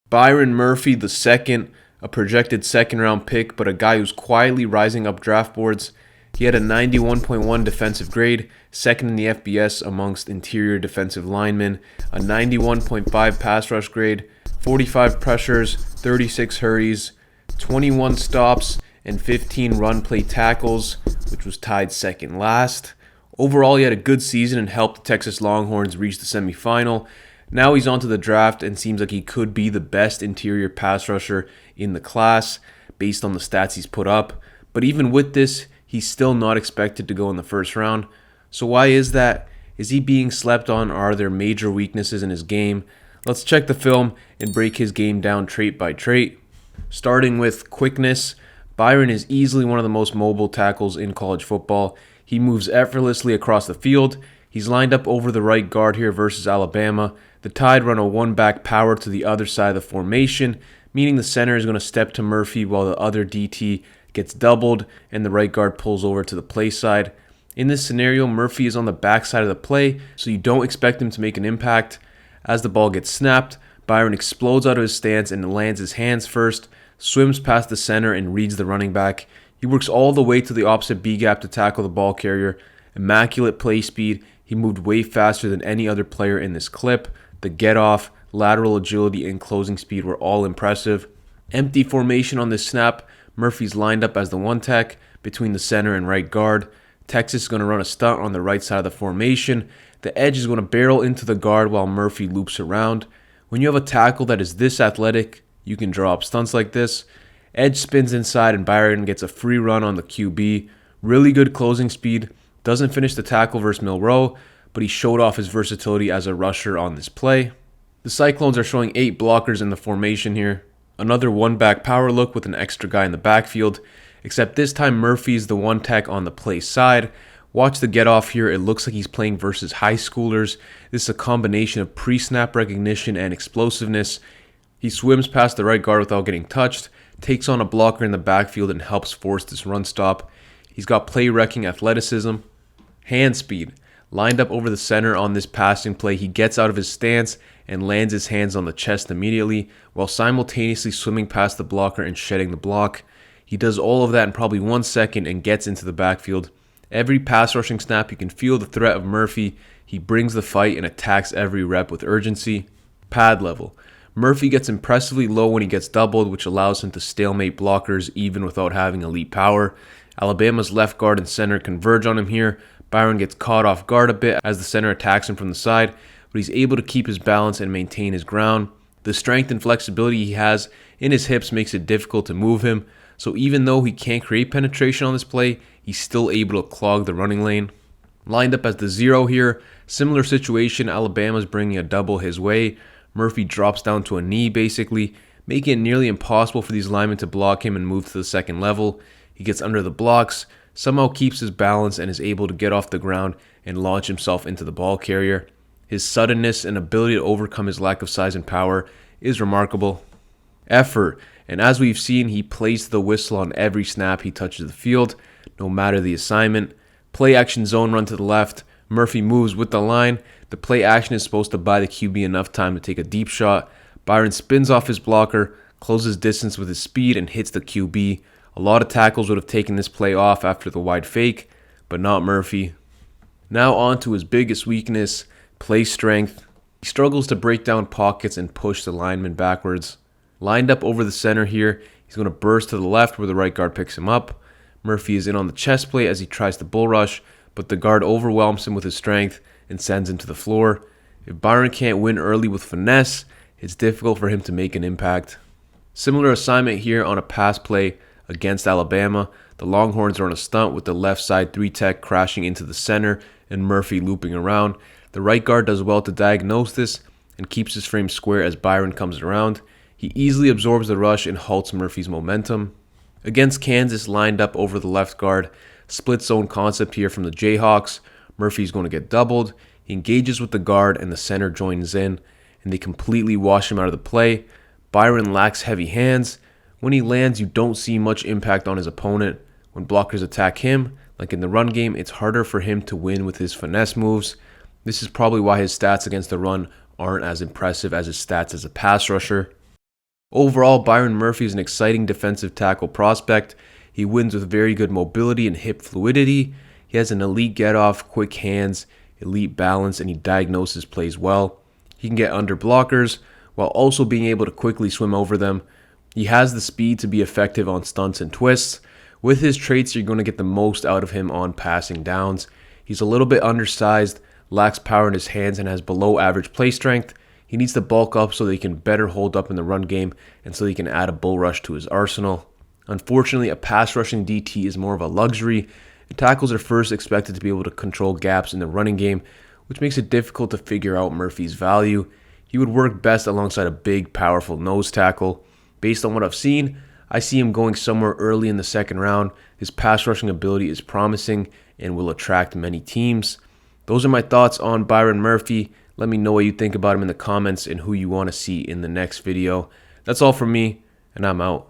Byron Murphy, the second, a projected second-round pick, but a guy who's quietly rising up draft boards. He had a 91.1 defensive grade, second in the FBS amongst interior defensive linemen, a 91.5 pass rush grade, 45 pressures, 36 hurries, 21 stops, and 15 run play tackles, which was tied second last. Overall, he had a good season and helped the Texas Longhorns reach the semifinal. Now he's on to the draft and seems like he could be the best interior pass rusher in the class based on the stats he's put up. But even with this, he's still not expected to go in the first round. So why is that? Is he being slept on, or are there major weaknesses in his game? Let's check the film and break his game down trait by trait. Starting with quickness, Byron is easily one of the most mobile tackles in college football. He moves effortlessly across the field. He's lined up over the right guard here versus Alabama. The Tide run a one-back power to the other side of the formation, meaning the center is going to step to Murphy while the other DT gets doubled and the right guard pulls over to the play side. In this scenario, Murphy is on the backside of the play, so you don't expect him to make an impact. As the ball gets snapped, Byron explodes out of his stance and lands his hands first, swims past the center and reads the running back. He works all the way to the opposite B-gap to tackle the ball carrier. Immaculate play speed. He moved way faster than any other player in this clip. The get-off, lateral agility, and closing speed were all impressive. Empty formation on this snap. Murphy's lined up as the one tech between the center and right guard. Texas is going to run a stunt on the right side of the formation. The edge is going to barrel into the guard while Murphy loops around. When you have a tackle that is this athletic, you can draw up stunts like this. Edge spins inside and Byron gets a free run on the QB. Really good closing speed. Doesn't finish the tackle versus Milroe, but he showed off his versatility as a rusher on this play. The Cyclones are showing 8 blockers in the formation here. Another one-back power look with an extra guy in the backfield, except this time Murphy is the one tech on the play side. Watch the get-off here. It looks like he's playing versus high schoolers. This is a combination of pre-snap recognition and explosiveness. He swims past the right guard without getting touched, takes on a blocker in the backfield, and helps force this run stop. He's got play-wrecking athleticism. Hand speed. Lined up over the center on this passing play, he gets out of his stance and lands his hands on the chest immediately while simultaneously swimming past the blocker and shedding the block. He does all of that in probably 1 second and gets into the backfield. Every pass rushing snap, you can feel the threat of Murphy. He brings the fight and attacks every rep with urgency. Pad level. Murphy gets impressively low when he gets doubled, which allows him to stalemate blockers even without having elite power. Alabama's left guard and center converge on him here. Byron gets caught off guard a bit as the center attacks him from the side, but he's able to keep his balance and maintain his ground. The strength and flexibility he has in his hips makes it difficult to move him, so even though he can't create penetration on this play, he's still able to clog the running lane. Lined up as the 0 here, similar situation, Alabama's bringing a double his way. Murphy drops down to a knee basically, making it nearly impossible for these linemen to block him and move to the second level. He gets under the blocks, somehow keeps his balance and is able to get off the ground and launch himself into the ball carrier. His suddenness and ability to overcome his lack of size and power is remarkable. Effort, and as we've seen, he plays the whistle on every snap he touches the field, no matter the assignment. Play action zone run to the left. Murphy moves with the line. The play action is supposed to buy the QB enough time to take a deep shot. Byron spins off his blocker, closes distance with his speed, and hits the QB. A lot of tackles would have taken this play off after the wide fake, but not Murphy. Now on to his biggest weakness, play strength. He struggles to break down pockets and push the lineman backwards. Lined up over the center here, he's going to burst to the left where the right guard picks him up. Murphy is in on the chest plate as he tries to bull rush, but the guard overwhelms him with his strength and sends him to the floor. If Byron can't win early with finesse, it's difficult for him to make an impact. Similar assignment here on a pass play against Alabama. The Longhorns are on a stunt with the left side 3-tech crashing into the center and Murphy looping around. The right guard does well to diagnose this and keeps his frame square as Byron comes around. He easily absorbs the rush and halts Murphy's momentum. Against Kansas, lined up over the left guard, split zone concept here from the Jayhawks. Murphy's going to get doubled. He engages with the guard and the center joins in, and they completely wash him out of the play. Byron lacks heavy hands. When he lands, you don't see much impact on his opponent. When blockers attack him, like in the run game, it's harder for him to win with his finesse moves. This is probably why his stats against the run aren't as impressive as his stats as a pass rusher. Overall, Byron Murphy is an exciting defensive tackle prospect. He wins with very good mobility and hip fluidity. He has an elite get-off, quick hands, elite balance, and he diagnoses plays well. He can get under blockers while also being able to quickly swim over them. He has the speed to be effective on stunts and twists. With his traits, you're going to get the most out of him on passing downs. He's a little bit undersized, lacks power in his hands, and has below average play strength. He needs to bulk up so that he can better hold up in the run game and so he can add a bull rush to his arsenal. Unfortunately, a pass rushing DT is more of a luxury, and tackles are first expected to be able to control gaps in the running game, which makes it difficult to figure out Murphy's value. He would work best alongside a big, powerful nose tackle. Based on what I've seen, I see him going somewhere early in the second round. His pass rushing ability is promising and will attract many teams. Those are my thoughts on Byron Murphy. Let me know what you think about him in the comments and who you want to see in the next video. That's all from me, and I'm out.